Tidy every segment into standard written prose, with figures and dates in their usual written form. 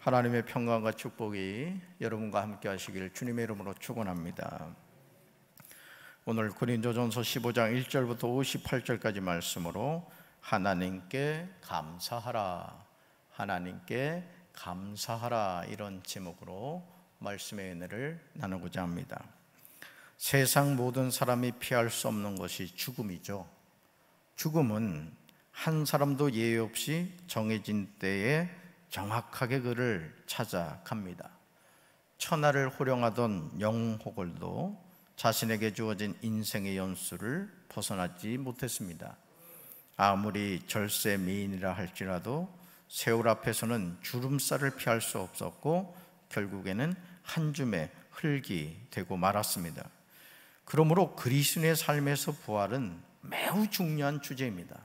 하나님의 평강과 축복이 여러분과 함께 하시길 주님의 이름으로 축원합니다. 오늘 고린도전서 15장 1절부터 58절까지 말씀으로 하나님께 감사하라, 하나님께 감사하라, 이런 제목으로 말씀의 은혜를 나누고자 합니다. 세상 모든 사람이 피할 수 없는 것이 죽음이죠. 죽음은 한 사람도 예외 없이 정해진 때에 정확하게 그를 찾아갑니다. 천하를 호령하던 영호걸도 자신에게 주어진 인생의 연수를 벗어나지 못했습니다. 아무리 절세 미인이라 할지라도 세월 앞에서는 주름살을 피할 수 없었고 결국에는 한 줌의 흙이 되고 말았습니다. 그러므로 그리스도의 삶에서 부활은 매우 중요한 주제입니다.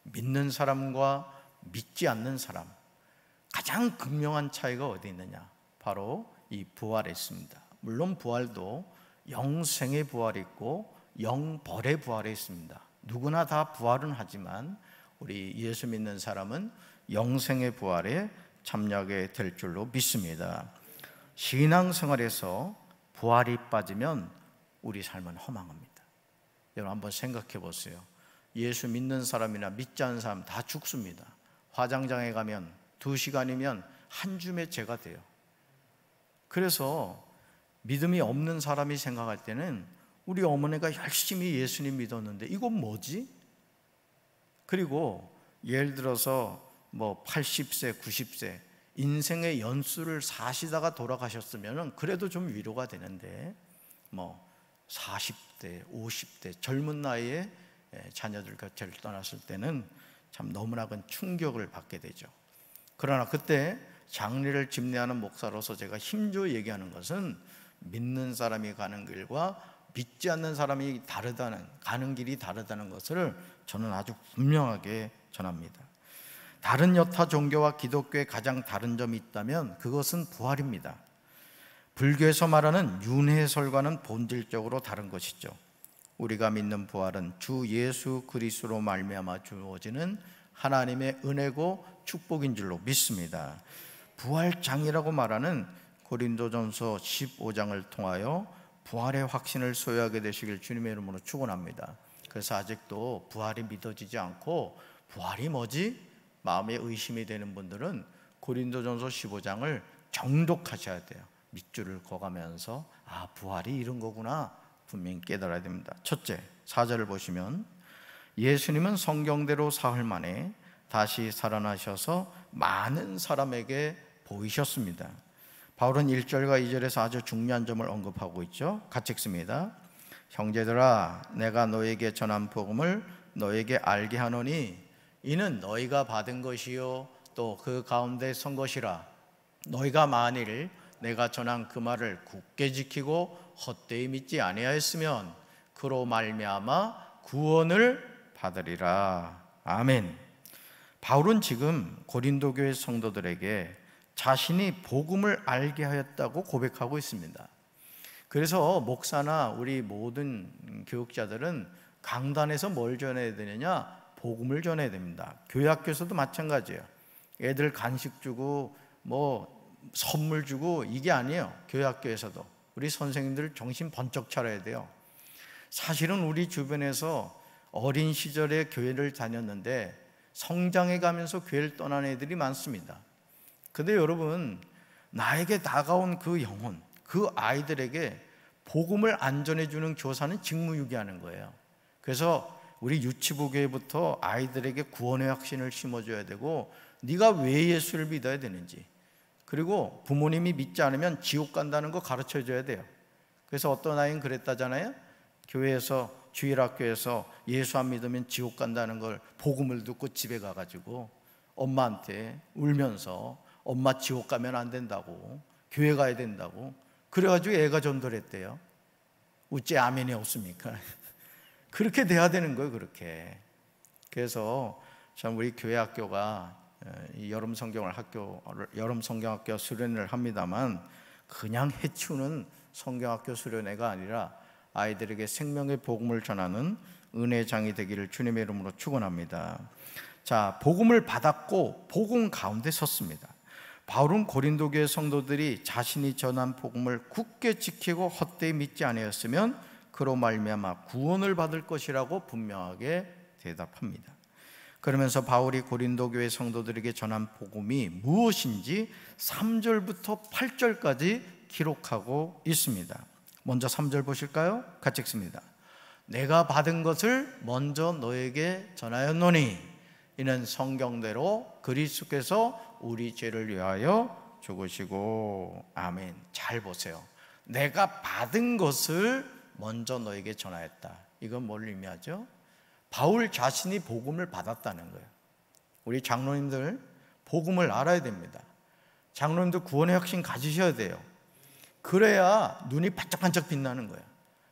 믿는 사람과 믿지 않는 사람, 가장 극명한 차이가 어디 있느냐? 바로 이 부활에 있습니다. 물론 부활도 영생의 부활이 있고 영벌의 부활이 있습니다. 누구나 다 부활은 하지만 우리 예수 믿는 사람은 영생의 부활에 참여하게 될 줄로 믿습니다. 신앙생활에서 부활이 빠지면 우리 삶은 허망합니다. 여러분 한번 생각해 보세요. 예수 믿는 사람이나 믿지 않는 사람 다 죽습니다. 화장장에 가면 2시간이면 한 줌의 죄가 돼요. 그래서 믿음이 없는 사람이 생각할 때는 우리 어머니가 열심히 예수님 믿었는데 이건 뭐지? 그리고 예를 들어서 80세, 90세 인생의 연수를 사시다가 돌아가셨으면 그래도 좀 위로가 되는데 40대, 50대 젊은 나이에 자녀들 곁을 떠났을 때는 참 너무나 큰 충격을 받게 되죠. 그러나 그때 장례를 집례하는 목사로서 제가 힘줘 얘기하는 것은 믿는 사람이 가는 길과 믿지 않는 사람이 가는 길이 다르다는 것을 저는 아주 분명하게 전합니다. 다른 여타 종교와 기독교의 가장 다른 점이 있다면 그것은 부활입니다. 불교에서 말하는 윤회설과는 본질적으로 다른 것이죠. 우리가 믿는 부활은 주 예수 그리스도로 말미암아 주어지는 하나님의 은혜고 축복인 줄로 믿습니다. 부활장이라고 말하는 고린도전서 15장을 통하여 부활의 확신을 소유하게 되시길 주님의 이름으로 축원합니다. 그래서 아직도 부활이 믿어지지 않고 부활이 뭐지? 마음에 의심이 되는 분들은 고린도전서 15장을 정독하셔야 돼요. 밑줄을 그어가면서 부활이 이런 거구나 분명히 깨달아야 됩니다. 첫째, 4절을 보시면 예수님은 성경대로 사흘 만에 다시 살아나셔서 많은 사람에게 보이셨습니다. 바울은 1절과 2절에서 아주 중요한 점을 언급하고 있죠. 같이 읽습니다. 형제들아, 내가 너에게 전한 복음을 너에게 알게 하노니 이는 너희가 받은 것이요 또 그 가운데 선 것이라. 너희가 만일 내가 전한 그 말을 굳게 지키고 헛되이 믿지 아니하였으면 그로 말미암아 구원을 받으리라. 아멘. 바울은 지금 고린도 교회 성도들에게 자신이 복음을 알게 하였다고 고백하고 있습니다. 그래서 목사나 우리 모든 교육자들은 강단에서 뭘 전해야 되느냐? 복음을 전해야 됩니다. 교회 학교에서도 마찬가지예요. 애들 간식 주고 선물 주고 이게 아니에요. 교회 학교에서도 우리 선생님들 정신 번쩍 차려야 돼요. 사실은 우리 주변에서 어린 시절에 교회를 다녔는데 성장해 가면서 교회를 떠난 애들이 많습니다. 근데 여러분, 나에게 다가온 그 영혼, 그 아이들에게 복음을 안 전해주는 교사는 직무유기하는 거예요. 그래서 우리 유치부 교회부터 아이들에게 구원의 확신을 심어줘야 되고 네가 왜 예수를 믿어야 되는지, 그리고 부모님이 믿지 않으면 지옥 간다는 거 가르쳐줘야 돼요. 그래서 어떤 아이는 그랬다잖아요. 교회에서, 주일학교에서 예수 안 믿으면 지옥 간다는 걸 복음을 듣고 집에 가가지고 엄마한테 울면서 엄마 지옥 가면 안 된다고, 교회 가야 된다고, 그래가지고 애가 전도했대요. 어째 아멘이 없습니까? 그렇게 돼야 되는 거예요. 그렇게. 그래서 참 우리 교회 학교가 여름 성경학교 수련회를 합니다만 그냥 해치우는 성경학교 수련회가 아니라 아이들에게 생명의 복음을 전하는 은혜장이 되기를 주님의 이름으로 축원합니다. 자, 복음을 받았고 복음 가운데 섰습니다. 바울은 고린도 교회 성도들이 자신이 전한 복음을 굳게 지키고 헛되이 믿지 아니었으면 그로 말미암아 구원을 받을 것이라고 분명하게 대답합니다. 그러면서 바울이 고린도 교회 성도들에게 전한 복음이 무엇인지 3절부터 8절까지 기록하고 있습니다. 먼저 3절 보실까요? 같이 읽습니다. 내가 받은 것을 먼저 너에게 전하였노니 이는 성경대로 그리스도께서 우리 죄를 위하여 죽으시고. 아멘. 잘 보세요. 내가 받은 것을 먼저 너에게 전하였다. 이건 뭘 의미하죠? 바울 자신이 복음을 받았다는 거예요. 우리 장로님들 복음을 알아야 됩니다. 장로님들 구원의 확신 가지셔야 돼요. 그래야 눈이 반짝반짝 빛나는 거예요.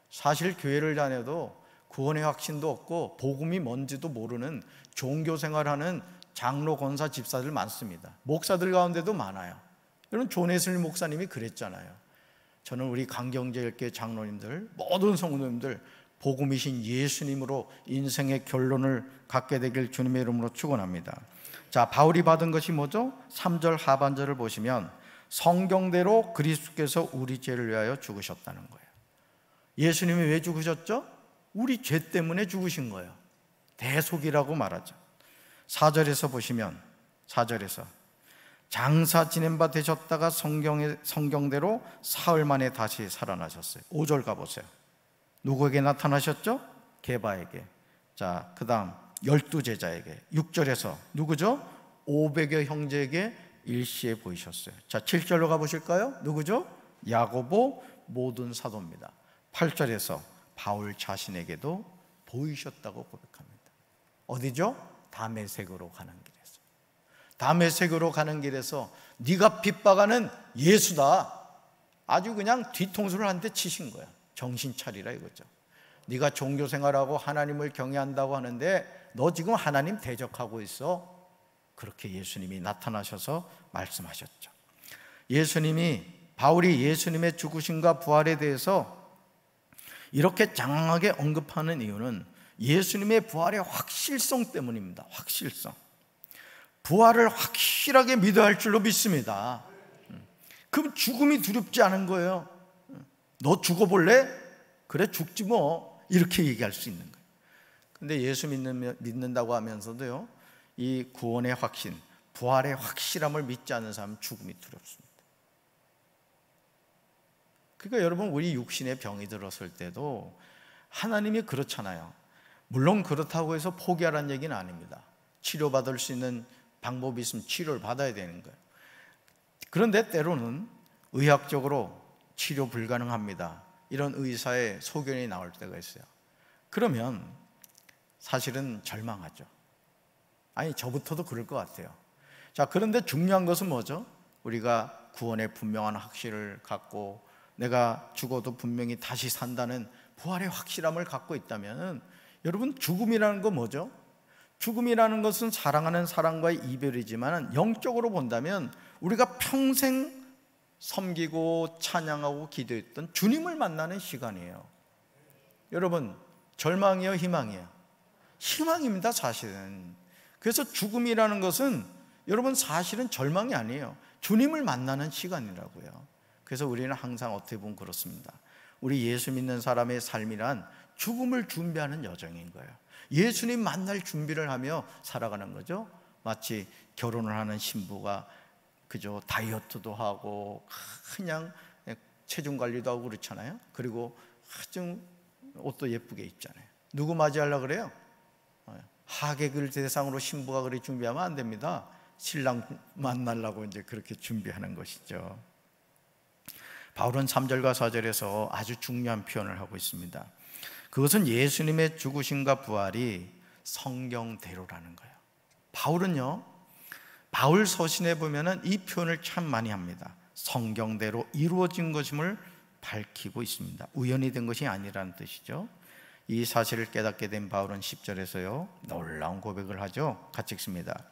사실 교회를 다녀도 구원의 확신도 없고 복음이 뭔지도 모르는 종교 생활하는 장로, 권사, 집사들 많습니다. 목사들 가운데도 많아요. 여러분 존 웨슬리 목사님이 그랬잖아요. 저는 우리 강경제일교회 장로님들, 모든 성도님들 복음이신 예수님으로 인생의 결론을 갖게 되길 주님의 이름으로 축원합니다. 자, 바울이 받은 것이 뭐죠? 3절 하반절을 보시면 성경대로 그리스도께서 우리 죄를 위하여 죽으셨다는 거예요. 예수님이 왜 죽으셨죠? 우리 죄 때문에 죽으신 거예요. 대속이라고 말하죠. 4절에서 보시면 4절에서 장사 지낸 바 되셨다가 성경대로 사흘 만에 다시 살아나셨어요. 5절 가보세요. 누구에게 나타나셨죠? 게바에게. 자, 그 다음 12제자에게. 6절에서 누구죠? 500여 형제에게 일시에 보이셨어요. 자, 7절로 가보실까요? 누구죠? 야고보 모든 사도입니다. 8절에서 바울 자신에게도 보이셨다고 고백합니다. 어디죠? 다메섹으로 가는 길에서. 다메섹으로 가는 길에서 네가 핍박하는 예수다. 아주 그냥 뒤통수를 한 대 치신 거야. 정신 차리라 이거죠. 네가 종교 생활하고 하나님을 경외한다고 하는데 너 지금 하나님 대적하고 있어. 그렇게 예수님이 나타나셔서 말씀하셨죠. 바울이 예수님의 죽으심과 부활에 대해서 이렇게 장황하게 언급하는 이유는 예수님의 부활의 확실성 때문입니다. 확실성. 부활을 확실하게 믿어야 할 줄로 믿습니다. 그럼 죽음이 두렵지 않은 거예요. 너 죽어볼래? 그래 죽지 뭐. 이렇게 얘기할 수 있는 거예요. 근데 예수 믿는다고 하면서도요, 이 구원의 확신, 부활의 확실함을 믿지 않는 사람은 죽음이 두렵습니다. 그러니까 여러분, 우리 육신에 병이 들었을 때도 하나님이 그렇잖아요. 물론 그렇다고 해서 포기하라는 얘기는 아닙니다. 치료받을 수 있는 방법이 있으면 치료를 받아야 되는 거예요. 그런데 때로는 의학적으로 치료 불가능합니다. 이런 의사의 소견이 나올 때가 있어요. 그러면 사실은 절망하죠. 아니, 저부터도 그럴 것 같아요. 자, 그런데 중요한 것은 뭐죠? 우리가 구원의 분명한 확신을 갖고 내가 죽어도 분명히 다시 산다는 부활의 확실함을 갖고 있다면, 여러분, 죽음이라는 건 뭐죠? 죽음이라는 것은 사랑하는 사람과의 이별이지만 영적으로 본다면 우리가 평생 섬기고 찬양하고 기도했던 주님을 만나는 시간이에요. 여러분, 절망이에요, 희망이에요? 희망입니다, 사실은. 그래서 죽음이라는 것은 여러분 사실은 절망이 아니에요. 주님을 만나는 시간이라고요. 그래서 우리는 항상 어떻게 보면 그렇습니다. 우리 예수 믿는 사람의 삶이란 죽음을 준비하는 여정인 거예요. 예수님 만날 준비를 하며 살아가는 거죠. 마치 결혼을 하는 신부가 그저 다이어트도 하고 그냥 체중 관리도 하고 그렇잖아요. 그리고 아주 옷도 예쁘게 입잖아요. 누구 맞이하려고 그래요? 하객을 대상으로 신부가 그렇게 준비하면 안 됩니다. 신랑 만나려고 이제 그렇게 준비하는 것이죠. 바울은 3절과 4절에서 아주 중요한 표현을 하고 있습니다. 그것은 예수님의 죽으심과 부활이 성경대로라는 거예요. 바울은요, 바울 서신에 보면은 이 표현을 참 많이 합니다. 성경대로 이루어진 것임을 밝히고 있습니다. 우연히 된 것이 아니라는 뜻이죠. 이 사실을 깨닫게 된 바울은 10절에서요 놀라운 고백을 하죠. 같이 읽습니다.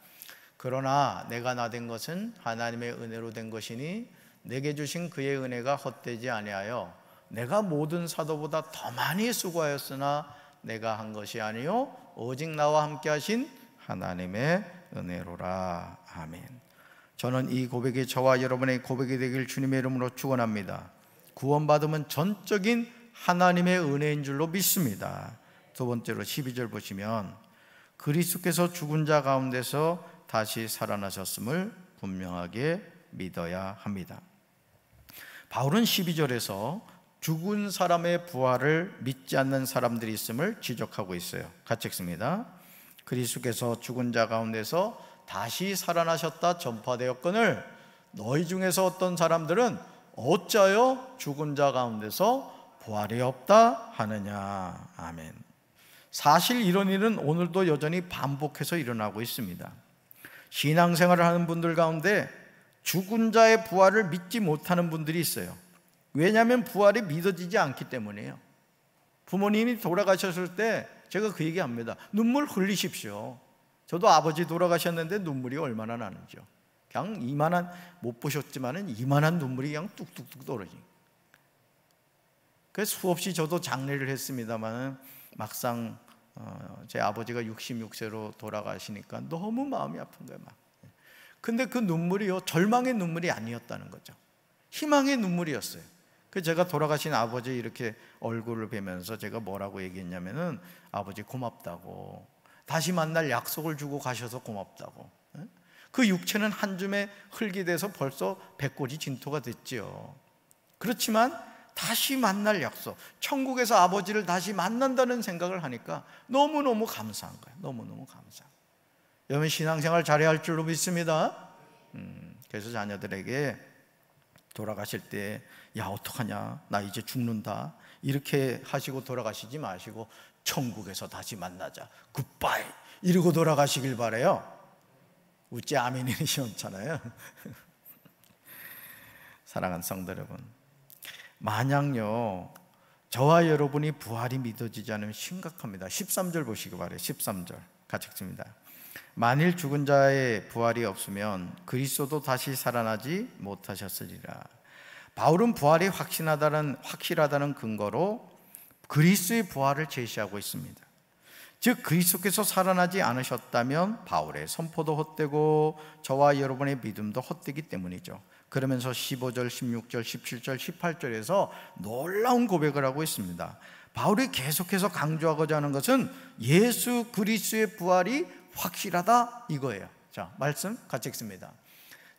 그러나 내가 나된 것은 하나님의 은혜로 된 것이니 내게 주신 그의 은혜가 헛되지 아니하여 내가 모든 사도보다 더 많이 수고하였으나 내가 한 것이 아니요 오직 나와 함께 하신 하나님의 은혜로라. 아멘. 저는 이 고백이 저와 여러분의 고백이 되길 주님의 이름으로 축원합니다. 구원받음은 전적인 하나님의 은혜인 줄로 믿습니다. 두 번째로 12절 보시면 그리스도께서 죽은 자 가운데서 다시 살아나셨음을 분명하게 믿어야 합니다. 바울은 12절에서 죽은 사람의 부활을 믿지 않는 사람들이 있음을 지적하고 있어요. 같이 읽습니다. 그리스도께서 죽은 자 가운데서 다시 살아나셨다 전파되었거늘 너희 중에서 어떤 사람들은 어찌하여 죽은 자 가운데서 부활이 없다 하느냐. 아멘. 사실 이런 일은 오늘도 여전히 반복해서 일어나고 있습니다. 신앙생활을 하는 분들 가운데 죽은 자의 부활을 믿지 못하는 분들이 있어요. 왜냐하면 부활이 믿어지지 않기 때문이에요. 부모님이 돌아가셨을 때 제가 그 얘기합니다. 눈물 흘리십시오. 저도 아버지 돌아가셨는데 눈물이 얼마나 나는지요. 그냥 이만한, 못 보셨지만은 이만한 눈물이 그냥 뚝뚝뚝 떨어지고. 그래서 수없이 저도 장례를 했습니다만 막상 제 아버지가 66세로 돌아가시니까 너무 마음이 아픈 거예요. 막. 근데 그 눈물이요, 절망의 눈물이 아니었다는 거죠. 희망의 눈물이었어요. 그래서 제가 돌아가신 아버지 이렇게 얼굴을 뵈면서 제가 뭐라고 얘기했냐면은 아버지 고맙다고, 다시 만날 약속을 주고 가셔서 고맙다고. 그 육체는 한 줌의 흙이 돼서 벌써 백골이 진토가 됐지요. 그렇지만 다시 만날 약속, 천국에서 아버지를 다시 만난다는 생각을 하니까 너무너무 감사한 거예요. 너무너무 감사. 여러분 신앙생활 잘해야 할 줄로 믿습니다. 그래서 자녀들에게 돌아가실 때 야 어떡하냐, 나 이제 죽는다 이렇게 하시고 돌아가시지 마시고 천국에서 다시 만나자, 굿바이 이러고 돌아가시길 바래요. 우찌 아멘이 시원찮아요. 사랑하는 성도 여러분, 만약요 저와 여러분이 부활이 믿어지지 않으면 심각합니다. 13절 보시기 바래요. 13절 같이 읽습니다. 만일 죽은 자의 부활이 없으면 그리스도도 다시 살아나지 못하셨으리라. 바울은 부활이 확실하다는 근거로 그리스도의 부활을 제시하고 있습니다. 즉 그리스도께서 살아나지 않으셨다면 바울의 선포도 헛되고 저와 여러분의 믿음도 헛되기 때문이죠. 그러면서 15절, 16절, 17절, 18절에서 놀라운 고백을 하고 있습니다. 바울이 계속해서 강조하고자 하는 것은 예수 그리스도의 부활이 확실하다 이거예요. 자, 말씀 같이 읽습니다.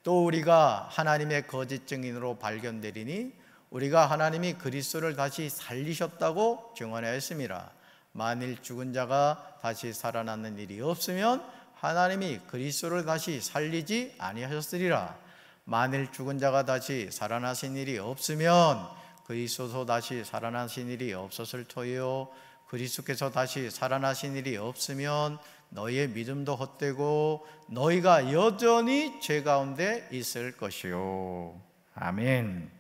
또 우리가 하나님의 거짓 증인으로 발견되리니 우리가 하나님이 그리스도를 다시 살리셨다고 증언하였습니다. 만일 죽은 자가 다시 살아나는 일이 없으면 하나님이 그리스도를 다시 살리지 아니하셨으리라. 만일 죽은 자가 다시 살아나신 일이 없으면 그리스도도 다시 살아나신 일이 없었을 터이요 그리스도께서 다시 살아나신 일이 없으면 너희의 믿음도 헛되고 너희가 여전히 죄 가운데 있을 것이요. 아멘.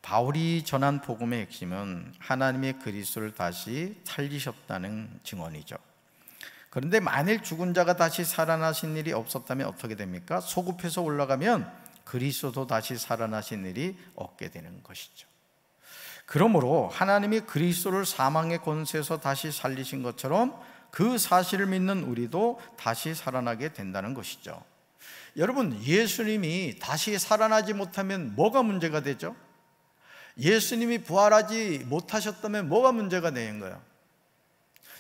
바울이 전한 복음의 핵심은 하나님의 그리스도를 다시 살리셨다는 증언이죠. 그런데 만일 죽은 자가 다시 살아나신 일이 없었다면 어떻게 됩니까? 소급해서 올라가면 그리스도도 다시 살아나신 일이 없게 되는 것이죠. 그러므로 하나님이 그리스도를 사망의 권세에서 다시 살리신 것처럼 그 사실을 믿는 우리도 다시 살아나게 된다는 것이죠. 여러분, 예수님이 다시 살아나지 못하면 뭐가 문제가 되죠? 예수님이 부활하지 못하셨다면 뭐가 문제가 되는 거예요?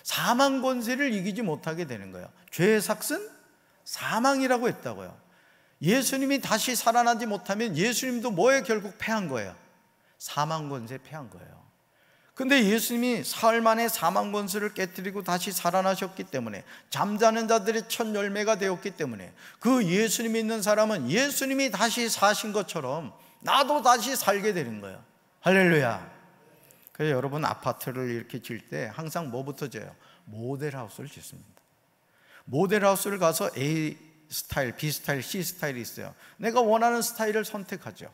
사망 권세를 이기지 못하게 되는 거예요. 죄의 삭은 사망이라고 했다고요. 예수님이 다시 살아나지 못하면 예수님도 뭐에 결국 패한 거예요? 사망 권세에 패한 거예요. 근데 예수님이 사흘 만에 사망 권세를 깨뜨리고 다시 살아나셨기 때문에, 잠자는 자들의 첫 열매가 되었기 때문에, 그 예수님이 있는 사람은 예수님이 다시 사신 것처럼 나도 다시 살게 되는 거예요. 할렐루야. 그래서 여러분 아파트를 이렇게 질 때 항상 뭐부터 져요? 모델하우스를 짓습니다. 모델하우스를 가서 A 스타일, B 스타일, C 스타일이 있어요. 내가 원하는 스타일을 선택하죠.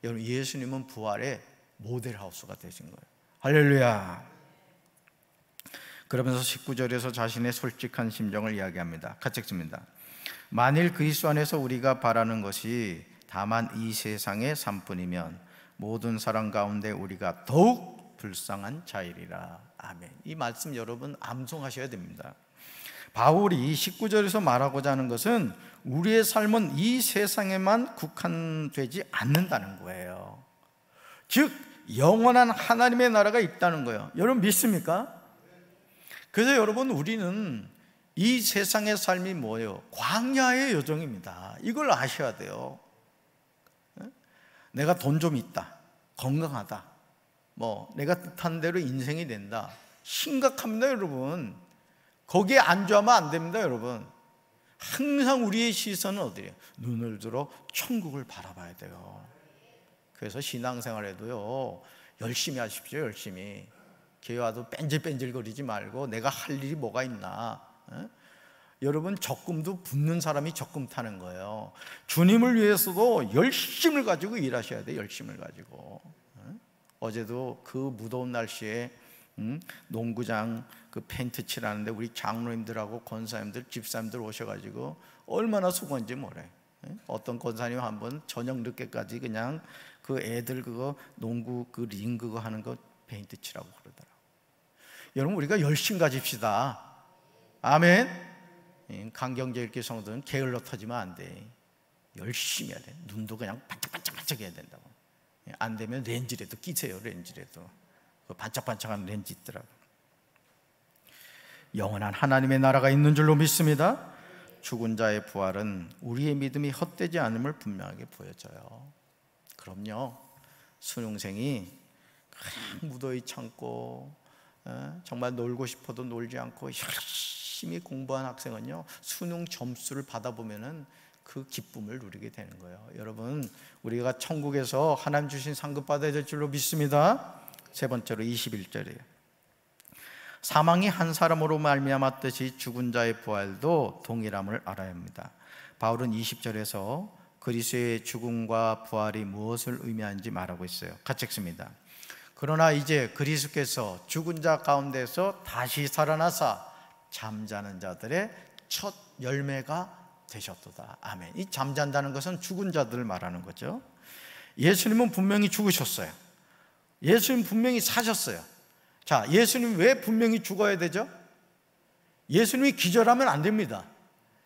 여러분 예수님은 부활의 모델하우스가 되신 거예요. 할렐루야. 그러면서 19절에서 자신의 솔직한 심정을 이야기합니다. 같이 읽습니다. 만일 그리스도 안에서 우리가 바라는 것이 다만 이 세상의 삶뿐이면 모든 사람 가운데 우리가 더욱 불쌍한 자이리라. 아멘. 이 말씀 여러분 암송하셔야 됩니다. 바울이 19절에서 말하고자 하는 것은 우리의 삶은 이 세상에만 국한되지 않는다는 거예요. 즉 영원한 하나님의 나라가 있다는 거예요. 여러분 믿습니까? 그래서 여러분, 우리는 이 세상의 삶이 뭐예요? 광야의 여정입니다. 이걸 아셔야 돼요. 내가 돈 좀 있다, 건강하다, 내가 뜻한 대로 인생이 된다, 심각합니다 여러분. 거기에 안주하면 안 됩니다 여러분. 항상 우리의 시선은 어디에요? 눈을 들어 천국을 바라봐야 돼요. 그래서 신앙생활에도요, 열심히 하십시오. 열심히 교회 와도 뺀질뺀질거리지 말고 내가 할 일이 뭐가 있나. 여러분, 적금도 붓는 사람이 적금 타는 거예요. 주님을 위해서도 열심을 가지고 일하셔야 돼요. 열심을 가지고. 어제도 그 무더운 날씨에 농구장 그 페인트 칠하는데 우리 장로님들하고 권사님들, 집사님들 오셔가지고 얼마나 수고한지 모르요. 어떤 권사님 한번 저녁 늦게까지 그냥 그 애들 그거 농구 그 링 그거 하는 거 페인트 칠하고 그러더라고요. 여러분, 우리가 열심 가집시다. 아멘. 강경제일교 성도는 게을러 터지면 안 돼. 열심히 해야 돼. 눈도 그냥 반짝반짝 해야 된다고. 안 되면 렌즈라도 끼세요. 렌즈라도. 그 반짝반짝한 렌즈 있더라고. 영원한 하나님의 나라가 있는 줄로 믿습니다. 죽은 자의 부활은 우리의 믿음이 헛되지 않음을 분명하게 보여줘요. 그럼요, 수능생이 무더위 참고 정말 놀고 싶어도 놀지 않고 열심히 공부한 학생은요, 수능 점수를 받아보면은 그 기쁨을 누리게 되는 거예요. 여러분, 우리가 천국에서 하나님 주신 상급 받아야 될 줄로 믿습니다. 세 번째로 21절이에요. 사망이 한 사람으로 말미암았듯이 죽은 자의 부활도 동일함을 알아야 합니다. 바울은 20절에서 그리스도의 죽음과 부활이 무엇을 의미하는지 말하고 있어요. 같이 읽습니다. 그러나 이제 그리스도께서 죽은 자 가운데서 다시 살아나사 잠자는 자들의 첫 열매가 되셨도다. 아멘. 이 잠잔다는 것은 죽은 자들을 말하는 거죠. 예수님은 분명히 죽으셨어요. 예수님 분명히 사셨어요. 자, 예수님 왜 분명히 죽어야 되죠? 예수님이 기절하면 안 됩니다.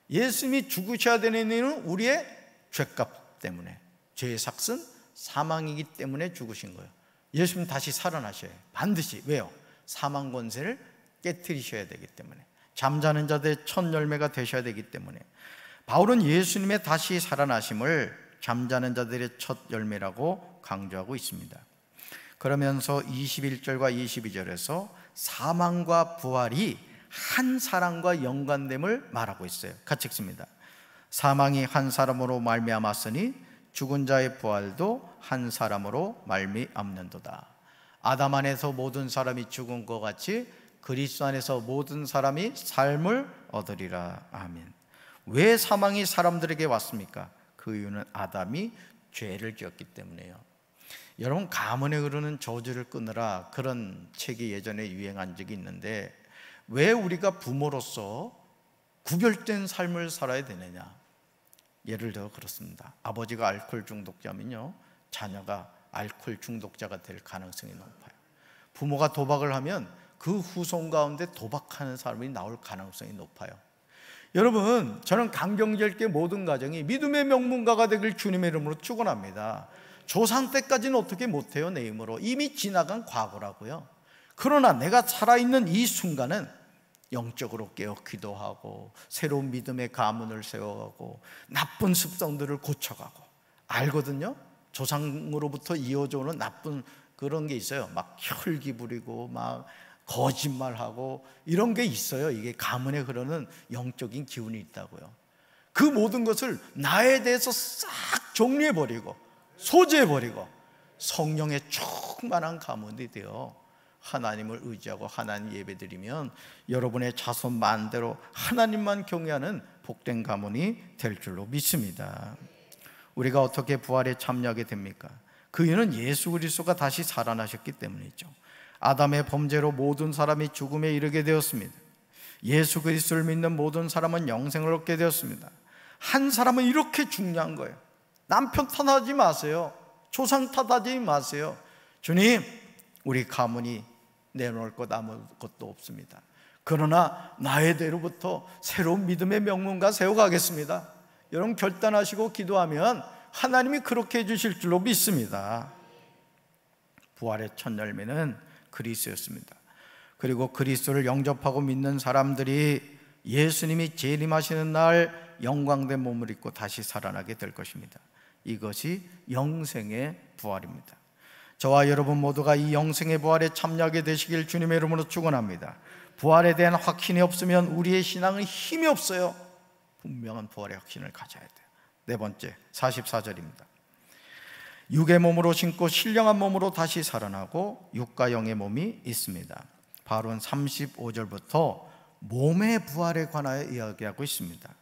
예수님이 죽으셔야 되는 이유는 우리의 죄값 때문에, 죄의 삭은 사망이기 때문에 죽으신 거예요. 예수님 다시 살아나셔야 해요. 반드시. 왜요? 사망 권세를 깨트리셔야 되기 때문에, 잠자는 자들의 첫 열매가 되셔야 되기 때문에. 바울은 예수님의 다시 살아나심을 잠자는 자들의 첫 열매라고 강조하고 있습니다. 그러면서 21절과 22절에서 사망과 부활이 한 사람과 연관됨을 말하고 있어요. 같이 읽습니다. 사망이 한 사람으로 말미암았으니 죽은 자의 부활도 한 사람으로 말미암는도다. 아담 안에서 모든 사람이 죽은 것 같이 그리스도 안에서 모든 사람이 삶을 얻으리라. 아멘. 왜 사망이 사람들에게 왔습니까? 그 이유는 아담이 죄를 지었기 때문에요. 여러분, 가문에 흐르는 저주를 끊으라, 그런 책이 예전에 유행한 적이 있는데, 왜 우리가 부모로서 구별된 삶을 살아야 되느냐? 예를 들어 그렇습니다. 아버지가 알코올 중독자면요, 자녀가 알코올 중독자가 될 가능성이 높아요. 부모가 도박을 하면 그 후손 가운데 도박하는 사람이 나올 가능성이 높아요. 여러분, 저는 강경제일교회 모든 가정이 믿음의 명문가가 되길 주님의 이름으로 축원합니다. 조상 때까지는 어떻게 못해요. 내 힘으로. 이미 지나간 과거라고요. 그러나 내가 살아있는 이 순간은 영적으로 깨어 기도하고 새로운 믿음의 가문을 세워가고 나쁜 습성들을 고쳐가고, 알거든요. 조상으로부터 이어져 오는 나쁜 그런 게 있어요. 막 혈기 부리고 막 거짓말하고 이런 게 있어요. 이게 가문에 흐르는 영적인 기운이 있다고요. 그 모든 것을 나에 대해서 싹 정리해버리고 소지해버리고 성령의 충만한 가문이 되어 하나님을 의지하고 하나님 예배드리면 여러분의 자손 만대로 하나님만 경외하는 복된 가문이 될 줄로 믿습니다. 우리가 어떻게 부활에 참여하게 됩니까? 그 이유는 예수 그리스도가 다시 살아나셨기 때문이죠. 아담의 범죄로 모든 사람이 죽음에 이르게 되었습니다. 예수 그리스도를 믿는 모든 사람은 영생을 얻게 되었습니다. 한 사람은 이렇게 중요한 거예요. 남편 탓하지 마세요. 조상 탓하지 마세요. 주님, 우리 가문이 내놓을 것 아무것도 없습니다. 그러나 나의 대로부터 새로운 믿음의 명문가 세워가겠습니다. 여러분 결단하시고 기도하면 하나님이 그렇게 해주실 줄로 믿습니다. 부활의 첫 열매는 그리스도였습니다. 그리고 그리스도를 영접하고 믿는 사람들이 예수님이 재림하시는 날 영광된 몸을 입고 다시 살아나게 될 것입니다. 이것이 영생의 부활입니다. 저와 여러분 모두가 이 영생의 부활에 참여하게 되시길 주님의 이름으로 축원합니다. 부활에 대한 확신이 없으면 우리의 신앙은 힘이 없어요. 분명한 부활의 확신을 가져야 돼요. 네 번째, 44절입니다. 육의 몸으로 신고 신령한 몸으로 다시 살아나고 육과 영의 몸이 있습니다. 바울은 35절부터 몸의 부활에 관하여 이야기하고 있습니다.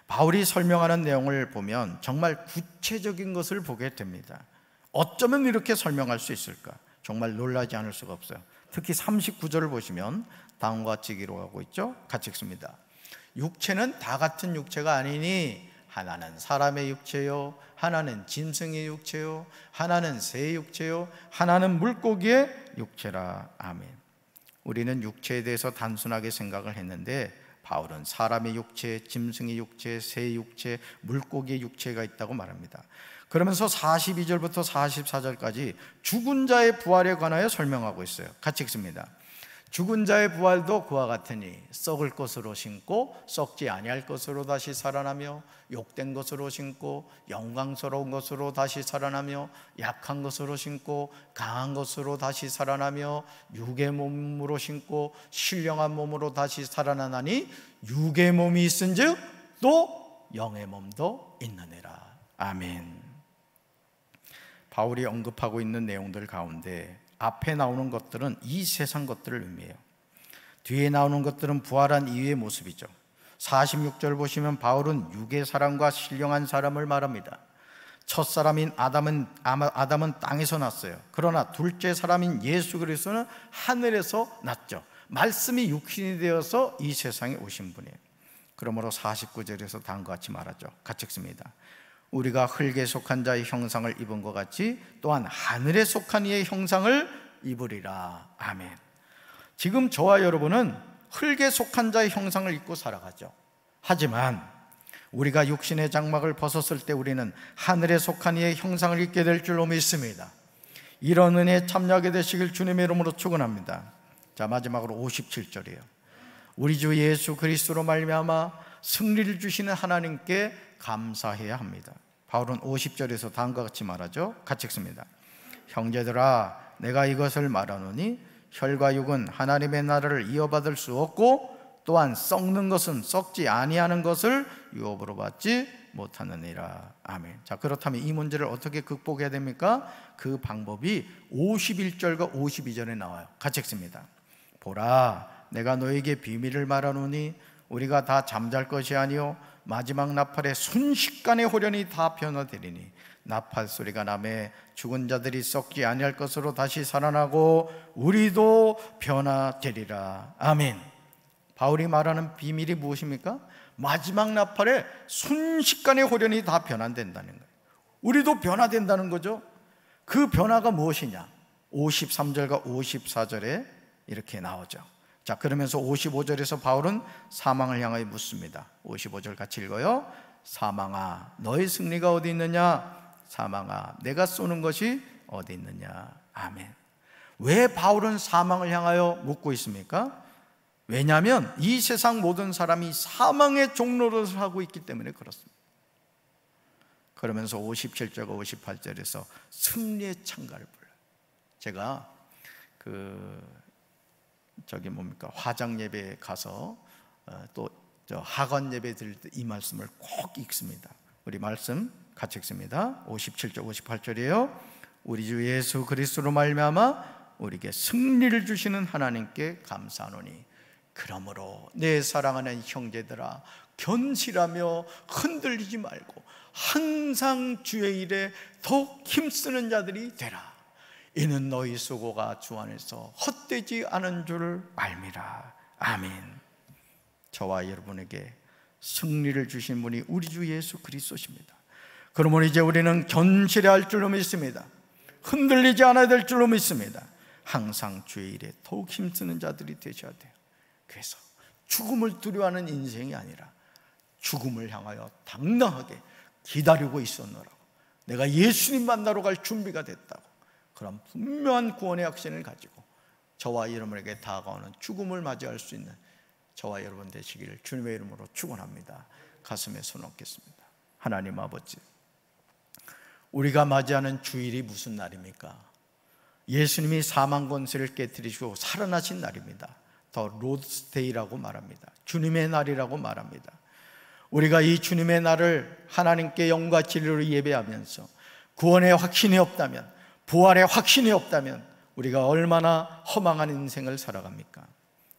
바울이 설명하는 내용을 보면 정말 구체적인 것을 보게 됩니다. 어쩌면 이렇게 설명할 수 있을까? 정말 놀라지 않을 수가 없어요. 특히 39절을 보시면 다음과 같이 기록하고 있죠. 같이 읽습니다. 육체는 다 같은 육체가 아니니 하나는 사람의 육체요, 하나는 짐승의 육체요, 하나는 새의 육체요, 하나는 물고기의 육체라. 아멘. 우리는 육체에 대해서 단순하게 생각을 했는데 바울은 사람의 육체, 짐승의 육체, 새의 육체, 물고기의 육체가 있다고 말합니다. 그러면서 42절부터 44절까지 죽은 자의 부활에 관하여 설명하고 있어요. 같이 읽습니다. 죽은 자의 부활도 그와 같으니 썩을 것으로 신고 썩지 아니할 것으로 다시 살아나며 욕된 것으로 신고 영광스러운 것으로 다시 살아나며 약한 것으로 신고 강한 것으로 다시 살아나며 육의 몸으로 신고 신령한 몸으로 다시 살아나나니 육의 몸이 있은즉 또 영의 몸도 있느니라. 아멘. 바울이 언급하고 있는 내용들 가운데 앞에 나오는 것들은 이 세상 것들을 의미해요. 뒤에 나오는 것들은 부활한 이후의 모습이죠. 46절 보시면 바울은 육의 사람과 신령한 사람을 말합니다. 첫사람인 아담은 땅에서 났어요. 그러나 둘째 사람인 예수 그리스도는 하늘에서 났죠. 말씀이 육신이 되어서 이 세상에 오신 분이에요. 그러므로 49절에서 다음과 같이 말하죠. 같이 읽습니다. 우리가 흙에 속한 자의 형상을 입은 것 같이 또한 하늘에 속한 이의 형상을 입으리라. 아멘. 지금 저와 여러분은 흙에 속한 자의 형상을 입고 살아가죠. 하지만 우리가 육신의 장막을 벗었을 때 우리는 하늘에 속한 이의 형상을 입게 될 줄로 믿습니다. 이런 은혜에 참여하게 되시길 주님의 이름으로 축원합니다. 자, 마지막으로 57절이에요. 우리 주 예수 그리스도로 말미암아 승리를 주시는 하나님께 감사해야 합니다. 바울은 50절에서 다음과 같이 말하죠. 같이 읽습니다. 형제들아, 내가 이것을 말하노니 혈과 육은 하나님의 나라를 이어받을 수 없고 또한 썩는 것은 썩지 아니하는 것을 유업으로 받지 못하느니라. 아멘. 자, 그렇다면 이 문제를 어떻게 극복해야 됩니까? 그 방법이 51절과 52절에 나와요. 같이 읽습니다. 보라, 내가 너에게 비밀을 말하노니 우리가 다 잠잘 것이 아니요 마지막 나팔에 순식간에 호련히 다 변화되리니 나팔 소리가 나매 죽은 자들이 썩지 아니할 것으로 다시 살아나고 우리도 변화되리라. 아멘. 바울이 말하는 비밀이 무엇입니까? 마지막 나팔에 순식간에 호련히 다 변화된다는 거예요. 우리도 변화된다는 거죠. 그 변화가 무엇이냐? 53절과 54절에 이렇게 나오죠. 자, 그러면서 55절에서 바울은 사망을 향하여 묻습니다. 55절 같이 읽어요. 사망아, 너의 승리가 어디 있느냐? 사망아, 내가 쏘는 것이 어디 있느냐? 아멘. 왜 바울은 사망을 향하여 묻고 있습니까? 왜냐하면 이 세상 모든 사람이 사망의 종노릇을 하고 있기 때문에 그렇습니다. 그러면서 57절과 58절에서 승리의 찬가를 불러요. 제가 화장 예배에 가서 또 학원 예배 드릴 때 이 말씀을 꼭 읽습니다. 우리 말씀 같이 읽습니다. 57절 58절이에요. 우리 주 예수 그리스도로 말미암아 우리에게 승리를 주시는 하나님께 감사하노니 그러므로 내 사랑하는 형제들아, 견실하며 흔들리지 말고 항상 주의 일에 더욱 힘쓰는 자들이 되라. 이는 너희 수고가 주 안에서 헛되지 않은 줄 알미라. 아멘. 저와 여러분에게 승리를 주신 분이 우리 주 예수 그리스도십니다. 그러면 이제 우리는 견실해야 할 줄로 믿습니다. 흔들리지 않아야 될 줄로 믿습니다. 항상 주의 일에 더욱 힘쓰는 자들이 되셔야 돼요. 그래서 죽음을 두려워하는 인생이 아니라 죽음을 향하여 당당하게 기다리고 있었노라고, 내가 예수님 만나러 갈 준비가 됐다고, 그런 분명한 구원의 확신을 가지고 저와 여러분에게 다가오는 죽음을 맞이할 수 있는 저와 여러분 되시기를 주님의 이름으로 축원합니다. 가슴에 손 얹겠습니다. 하나님 아버지, 우리가 맞이하는 주일이 무슨 날입니까? 예수님이 사망 권세를 깨뜨리시고 살아나신 날입니다. 더 로드스데이라고 말합니다. 주님의 날이라고 말합니다. 우리가 이 주님의 날을 하나님께 영과 진리로 예배하면서 구원의 확신이 없다면, 부활의 확신이 없다면 우리가 얼마나 허망한 인생을 살아갑니까?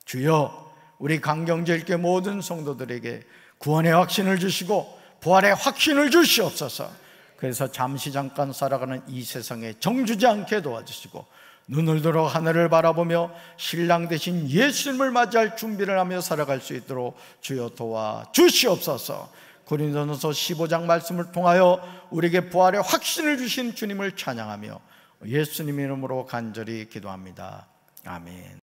주여, 우리 강경제일교회 모든 성도들에게 구원의 확신을 주시고 부활의 확신을 주시옵소서. 그래서 잠시 잠깐 살아가는 이 세상에 정주지 않게 도와주시고 눈을 들어 하늘을 바라보며 신랑 되신 예수님을 맞이할 준비를 하며 살아갈 수 있도록 주여 도와주시옵소서. 고린도전서 15장 말씀을 통하여 우리에게 부활의 확신을 주신 주님을 찬양하며 예수님 이름으로 간절히 기도합니다. 아멘.